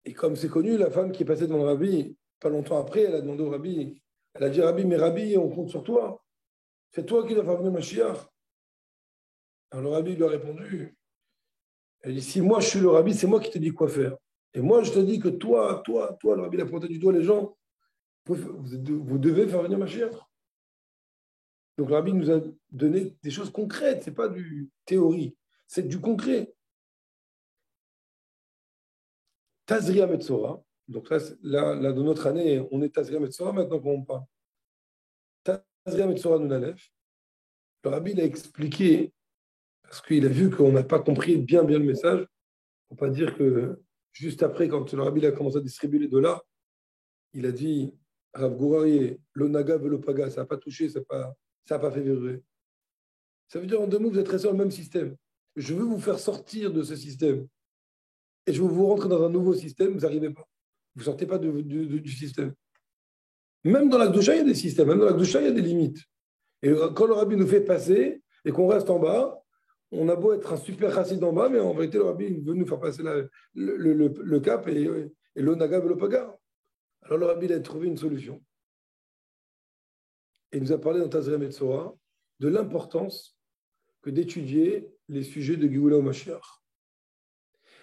A: Et comme c'est connu, la femme qui est passée devant le Rabbi, pas longtemps après, elle a demandé au Rabbi, elle a dit, Rabbi, mais Rabbi, on compte sur toi. C'est toi qui dois faire venir Mashiach. Alors le Rabbi lui a répondu, elle dit, si moi je suis le Rabbi, c'est moi qui te dis quoi faire. Et moi je te dis que toi, le Rabbi a pointé du doigt les gens, vous devez faire venir Mashiach. Donc le Rabbi nous a donné des choses concrètes, ce n'est pas du théorie, c'est du concret. Tazria Metzora, donc là, de notre année, on est Tazria Metzora maintenant qu'on parle. Tazria Metzora Nunalef, le Rabbi l'a expliqué parce qu'il a vu qu'on n'a pas compris bien le message. Il ne faut pas dire que juste après, quand le Rabbi a commencé à distribuer les dollars, il a dit Rav Gourari, l'onaga velopaga, ça n'a pas touché, ça n'a pas fait vibrer. Ça veut dire en 2 mots, vous êtes restés dans le même système. Je veux vous faire sortir de ce système. Et je veux vous rentrer dans un nouveau système, vous n'arrivez pas. Vous ne sortez pas du système. Même dans la Gdoucha, il y a des systèmes. Même dans la Gdoucha, il y a des limites. Et quand le Rabbi nous fait passer et qu'on reste en bas, on a beau être un super raciste en bas, mais en vérité, le Rabbi veut nous faire passer le cap et l'onaga veut le paga. Alors le Rabbi a trouvé une solution. Et il nous a parlé dans Tazria Metzora de l'importance que d'étudier les sujets de Géoula ou Mashiach.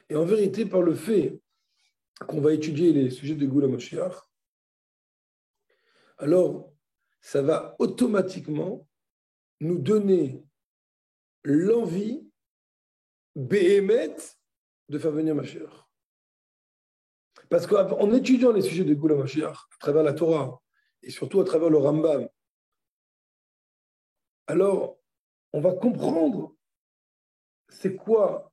A: Et en vérité, par le fait qu'on va étudier les sujets de Géoula ou Mashiach, alors ça va automatiquement nous donner l'envie béhémet de faire venir Mashiach. Parce qu'en étudiant les sujets de Géoula Mashiach, à travers la Torah, et surtout à travers le Rambam, alors on va comprendre c'est quoi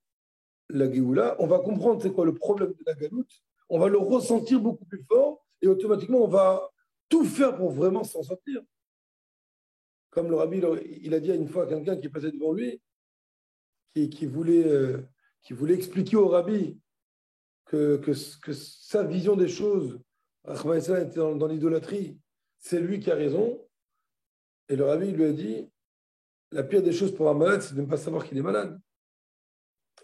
A: la Géoula, on va comprendre c'est quoi le problème de la galoute, on va le ressentir beaucoup plus fort et automatiquement on va tout faire pour vraiment s'en sortir. Comme le rabbi, il a dit une fois à quelqu'un qui passait devant lui, qui voulait expliquer au rabbi que sa vision des choses, Rahman était dans l'idolâtrie, c'est lui qui a raison. Et le rabbi lui a dit, la pire des choses pour un malade, c'est de ne pas savoir qu'il est malade.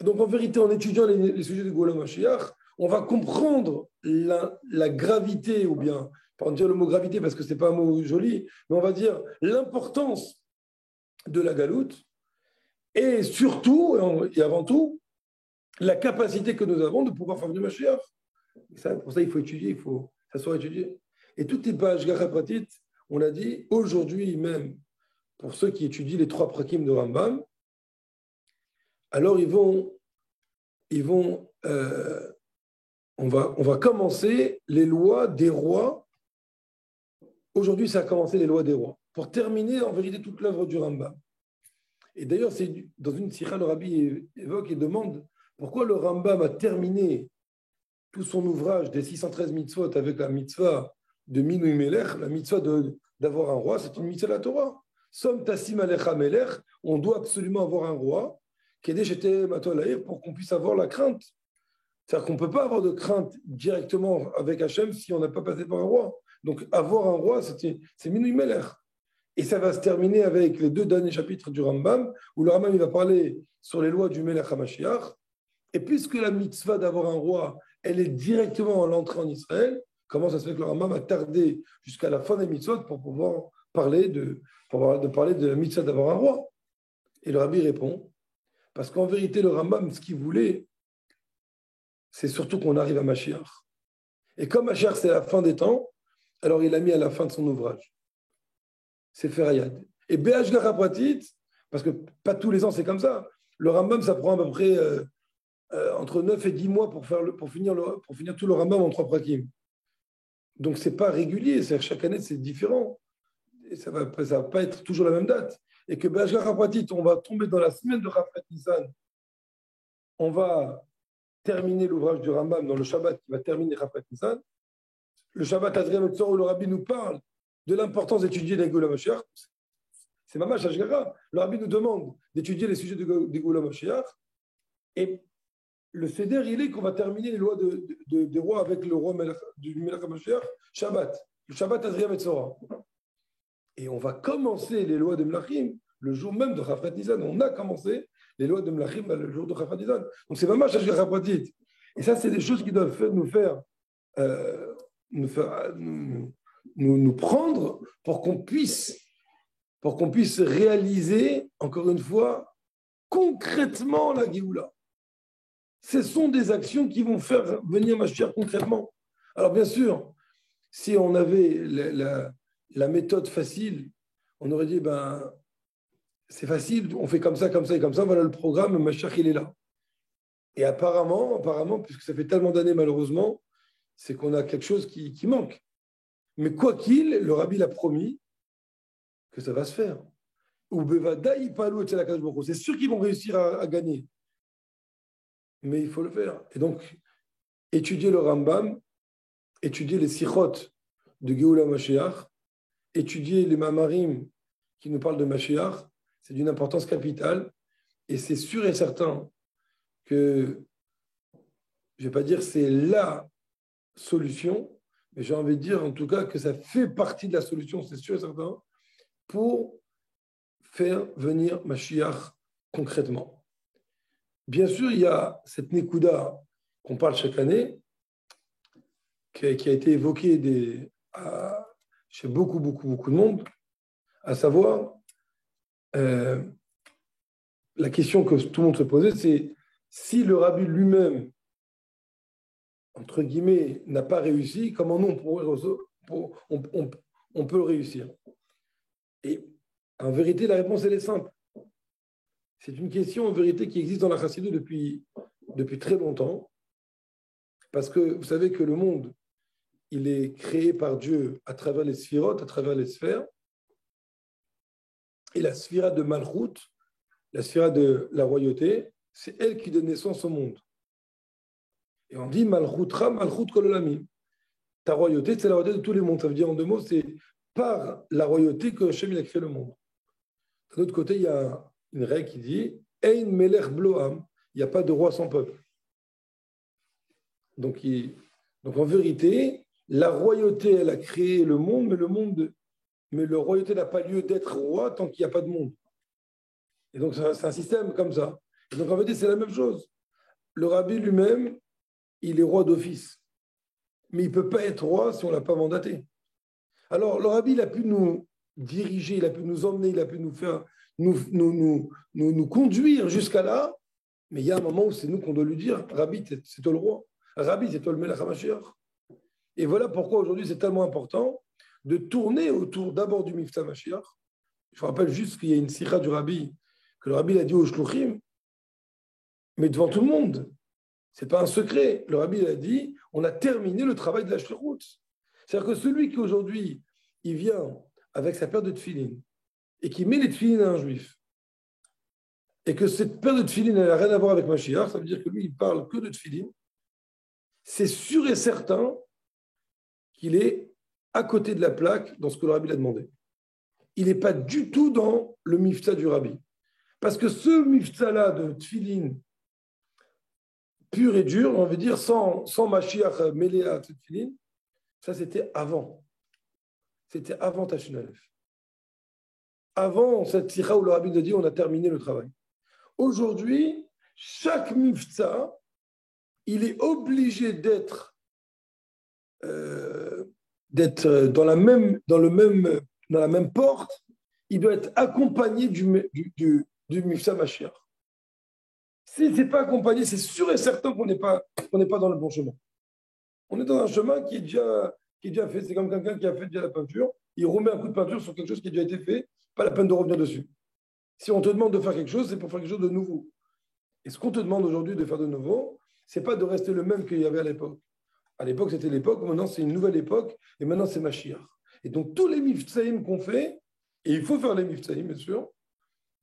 A: Donc en vérité, en étudiant les sujets de Géoula Mashiach, on va comprendre la gravité, ou bien, pas en dire le mot gravité parce que ce n'est pas un mot joli, mais on va dire l'importance de la galoute et surtout, et avant tout, la capacité que nous avons de pouvoir faire du Mashiach. Pour ça, il faut étudier, il faut s'asseoir étudier. Et toutes les pages Garapratit, on l'a dit, aujourd'hui même, pour ceux qui étudient les 3 prakim de Rambam, alors on va commencer les lois des rois. Aujourd'hui, ça a commencé les lois des rois, pour terminer en vérité toute l'œuvre du Rambam. Et d'ailleurs, c'est dans une sikha, le rabbi évoque et demande pourquoi le Rambam a terminé tout son ouvrage des 613 mitzvot avec la mitzvah de Minui Melech, la mitzvah d'avoir un roi, c'est une mitzvah de la Torah. Som Tassim Alecha Melech, on doit absolument avoir un roi, pour qu'on puisse avoir la crainte. C'est-à-dire qu'on ne peut pas avoir de crainte directement avec Hachem si on n'a pas passé par un roi. Donc avoir un roi, c'est Minui Melech. Et ça va se terminer avec les 2 derniers chapitres du Rambam, où le Rambam il va parler sur les lois du Melech HaMashiach. Et puisque la mitzvah d'avoir un roi, elle est directement à l'entrée en Israël, comment ça se fait que le Rambam a tardé jusqu'à la fin des mitzvot pour pouvoir parler de la mitzvah d'avoir un roi? Et le Rabbi répond, parce qu'en vérité, le Rambam, ce qu'il voulait, c'est surtout qu'on arrive à Mashiach. Et comme Mashiach, c'est la fin des temps, alors il a mis à la fin de son ouvrage. C'est Ferayad. Et BH Garapratit, parce que pas tous les ans c'est comme ça, le Rambam, ça prend à peu près entre 9 et 10 mois pour finir tout le Rambam en 3 prakim. Donc c'est pas régulier, c'est-à-dire chaque année c'est différent. Et ça va pas être toujours la même date. Et que BH Garapratit, on va tomber dans la semaine de Rafat Nissan, on va terminer l'ouvrage du Rambam dans le Shabbat qui va terminer Rafat Nissan. Le Shabbat Adrien Metzor où le Rabbi nous parle de l'importance d'étudier la Géoula Mashiach. C'est Mamash Ashgara. Le Rabbi nous demande d'étudier les sujets de Géoula Mashiach. Et le Seder, il est qu'on va terminer les lois des rois avec le roi du Melech HaMashiach, Shabbat. Le Shabbat Adrien Metzora. Et on va commencer les lois de Melachim le jour même de Rafat Nisan. On a commencé les lois de Melachim le jour de Rafat Nisan. Donc c'est Mamash Ashgara Pratit. Et ça, c'est des choses qui doivent nous prendre pour qu'on puisse réaliser, encore une fois, concrètement la Géoula. Ce sont des actions qui vont faire venir Mashiach concrètement. Alors bien sûr, si on avait la méthode facile, on aurait dit, c'est facile, on fait comme ça, et comme ça, voilà le programme, Mashiach il est là. Et apparemment, puisque ça fait tellement d'années malheureusement, c'est qu'on a quelque chose qui manque. Mais quoi qu'il, le Rabbi l'a promis que ça va se faire. C'est sûr qu'ils vont réussir à gagner. Mais il faut le faire. Et donc, étudier le Rambam, étudier les sichot de Géoula Mashiach, étudier les Mamarim qui nous parlent de Mashiach, c'est d'une importance capitale. Et c'est sûr et certain que, je ne vais pas dire c'est la solution, mais j'ai envie de dire en tout cas que ça fait partie de la solution, c'est sûr et certain, pour faire venir Mashiach concrètement. Bien sûr, il y a cette Nekuda qu'on parle chaque année, qui a été évoquée chez beaucoup de monde, à savoir, la question que tout le monde se posait, c'est si le Rabbi lui-même, entre guillemets, n'a pas réussi, comment nous, on peut le réussir? Et en vérité, la réponse, elle est simple. C'est une question, en vérité, qui existe dans la Chassidut depuis très longtemps, parce que vous savez que le monde, il est créé par Dieu à travers les sphirotes, à travers les sphères, et la sphira de Malchut, la sphira de la royauté, c'est elle qui donne naissance au monde. Et on dit Malchutra, Malchut Kol Olamim. Ta royauté, c'est la royauté de tous les mondes. Ça veut dire en deux mots, c'est par la royauté que Hachem a créé le monde. De l'autre côté, il y a une règle qui dit Ein Melech Bloam. Il n'y a pas de roi sans peuple. Donc en vérité, la royauté, elle a créé le monde, mais la royauté n'a pas lieu d'être roi tant qu'il n'y a pas de monde. Et donc, c'est un système comme ça. Et donc, en vérité, c'est la même chose. Le rabbi lui-même, il est roi d'office. Mais il ne peut pas être roi si on ne l'a pas mandaté. Alors, le rabbi, il a pu nous diriger, il a pu nous emmener, il a pu nous faire, nous conduire jusqu'à là. Mais il y a un moment où c'est nous qu'on doit lui dire Rabbi, c'est toi le roi. Rabbi, c'est toi le Melech HaMashiach. Et voilà pourquoi aujourd'hui c'est tellement important de tourner autour d'abord du Mifta Mashiach. Je vous rappelle juste qu'il y a une sikha du Rabbi, que le Rabbi a dit aux Shluchim, mais devant tout le monde. Ce n'est pas un secret. Le Rabbi a dit on a terminé le travail de la Shlichut. C'est-à-dire que celui qui aujourd'hui, il vient avec sa paire de tefilin et qui met les tefilin à un juif, et que cette paire de tefilin n'a rien à voir avec Mashiach, ça veut dire que lui, il parle que de tefilin, c'est sûr et certain qu'il est à côté de la plaque dans ce que le Rabbi a demandé. Il n'est pas du tout dans le mifta du Rabbi. Parce que ce mifta-là de tefilin pur et dur, on veut dire sans Mashiach mêlé à tefilin, ça c'était avant. C'était avant Tafshin Aleph. Avant cette sikha où le Rabbi a dit on a terminé le travail. Aujourd'hui, chaque mifta, il est obligé d'être dans la même porte, il doit être accompagné du Mifta Mashiach. Si ce n'est pas accompagné, c'est sûr et certain qu'on n'est pas dans le bon chemin. On est dans un chemin qui est déjà fait. C'est comme quelqu'un qui a fait déjà la peinture, il remet un coup de peinture sur quelque chose qui a déjà été fait, pas la peine de revenir dessus. Si on te demande de faire quelque chose, c'est pour faire quelque chose de nouveau. Et ce qu'on te demande aujourd'hui de faire de nouveau, ce n'est pas de rester le même qu'il y avait à l'époque. À l'époque, c'était l'époque, maintenant c'est une nouvelle époque, et maintenant c'est Mashiach. Et donc tous les miftsaïm qu'on fait, et il faut faire les miftsaïm, bien sûr,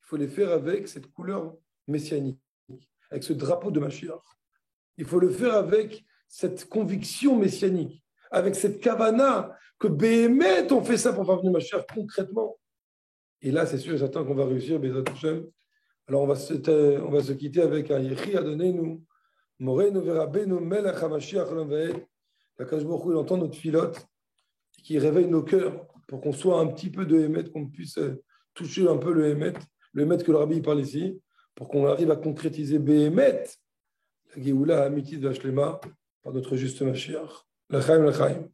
A: il faut les faire avec cette couleur messianique, avec ce drapeau de Mashiach. Il faut le faire avec cette conviction messianique, avec cette kavana, que Béhémet, on fait ça pour faire venir Mashiach concrètement. Et là, c'est sûr et certain qu'on va réussir, Bézat Hashem. Alors on va se quitter avec un Yechi Adonenu, Morenu Verabenu Melech HaMashiach Olam Vaed. Qu'Akadosh Baruch Hu, il entend notre filote, qui réveille nos cœurs pour qu'on soit un petit peu de Hémet, qu'on puisse toucher un peu le Hémet que le Rabbi parle ici, pour qu'on arrive à concrétiser Béhémet, la Géoula Amitit Vashlema, par notre juste Mashiach. L'Chaim, l'Chaim.